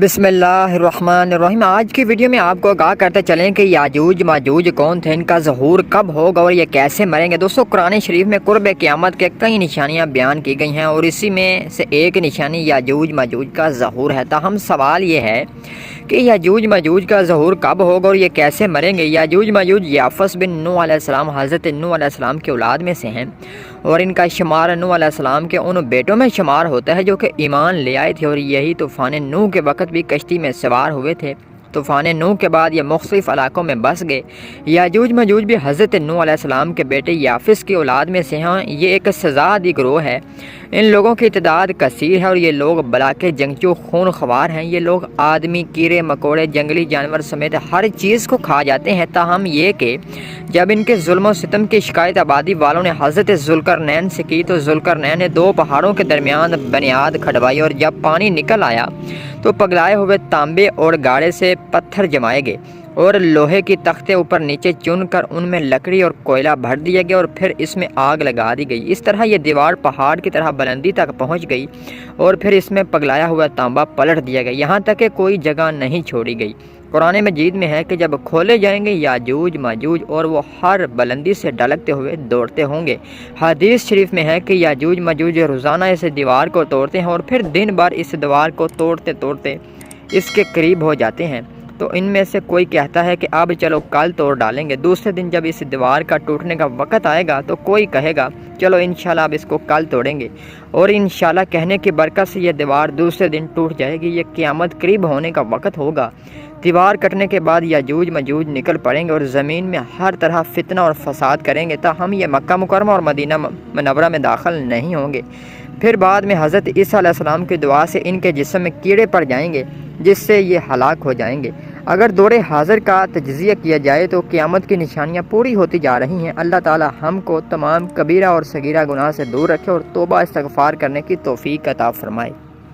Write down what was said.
بسم اللہ الرحمن الرحیم۔ آج کی ویڈیو میں آپ کو آگاہ کرتے چلیں کہ یاجوج ماجوج کون تھے، ان کا ظہور کب ہوگا اور یہ کیسے مریں گے۔ دوستو، قرآن شریف میں قرب قیامت کے کئی نشانیاں بیان کی گئی ہیں اور اسی میں سے ایک نشانی یاجوج ماجوج کا ظہور ہے۔ تاہم سوال یہ ہے کہ یاجوج ماجوج کا ظہور کب ہوگا اور یہ کیسے مریں گے۔ یاجوج ماجوج یافس بن نوح علیہ السلام حضرت نوح علیہ السلام کی اولاد میں سے ہیں اور ان کا شمار نوح علیہ السلام کے ان بیٹوں میں شمار ہوتا ہے جو کہ ایمان لے آئے تھے اور یہی طوفان نوح کے وقت بھی کشتی میں سوار ہوئے تھے۔ طوفان نوح کے بعد یہ مختلف علاقوں میں بس گئے۔ یاجوج ماجوج بھی حضرت نوح علیہ السلام کے بیٹے یافس کی اولاد میں سے ہیں۔ یہ ایک سزادی گروہ ہے۔ ان لوگوں کی تعداد کثیر ہے اور یہ لوگ بلا کے جنگجو خون خوار ہیں۔ یہ لوگ آدمی، کیڑے مکوڑے، جنگلی جانور سمیت ہر چیز کو کھا جاتے ہیں۔ تاہم یہ کہ جب ان کے ظلم و ستم کی شکایت آبادی والوں نے حضرت ذوالقرنین سے کی تو ذوالقرنین نے دو پہاڑوں کے درمیان بنیاد کھڑوائی اور جب پانی نکل آیا تو پگلائے ہوئے تانبے اور گاڑے سے پتھر جمائے گئے اور لوہے کی تختے اوپر نیچے چن کر ان میں لکڑی اور کوئلہ بھر دیا گیا اور پھر اس میں آگ لگا دی گئی۔ اس طرح یہ دیوار پہاڑ کی طرح بلندی تک پہنچ گئی اور پھر اس میں پگلایا ہوا تانبا پلٹ دیا گیا، یہاں تک کہ کوئی جگہ نہیں چھوڑی گئی۔ قرآن مجید میں ہے کہ جب کھولے جائیں گے یاجوج ماجوج اور وہ ہر بلندی سے ڈھلکتے ہوئے دوڑتے ہوں گے۔ حدیث شریف میں ہے کہ یاجوج ماجوج روزانہ اس دیوار کو توڑتے ہیں اور پھر دن بھر اس دیوار کو توڑتے توڑتے اس کے قریب ہو جاتے ہیں۔ تو ان میں سے کوئی کہتا ہے کہ اب چلو کل توڑ ڈالیں گے۔ دوسرے دن جب اس دیوار کا ٹوٹنے کا وقت آئے گا تو کوئی کہے گا چلو انشاءاللہ اب اس کو کل توڑیں گے، اور انشاءاللہ کہنے کی برکت سے یہ دیوار دوسرے دن ٹوٹ جائے گی۔ یہ قیامت قریب ہونے کا وقت ہوگا۔ دیوار کٹنے کے بعد یاجوج ماجوج نکل پڑیں گے اور زمین میں ہر طرح فتنہ اور فساد کریں گے تاہم یہ مکہ مکرمہ اور مدینہ منورہ میں داخل نہیں ہوں گے۔ پھر بعد میں حضرت عیسیٰ علیہ السلام کی دعا سے ان کے جسم میں کیڑے پڑ جائیں گے جس سے یہ ہلاک ہو جائیں گے۔ اگر دور حاضر کا تجزیہ کیا جائے تو قیامت کی نشانیاں پوری ہوتی جا رہی ہیں۔ اللہ تعالی ہم کو تمام کبیرہ اور صغیرہ گناہ سے دور رکھے اور توبہ استغفار کرنے کی توفیق عطا فرمائے۔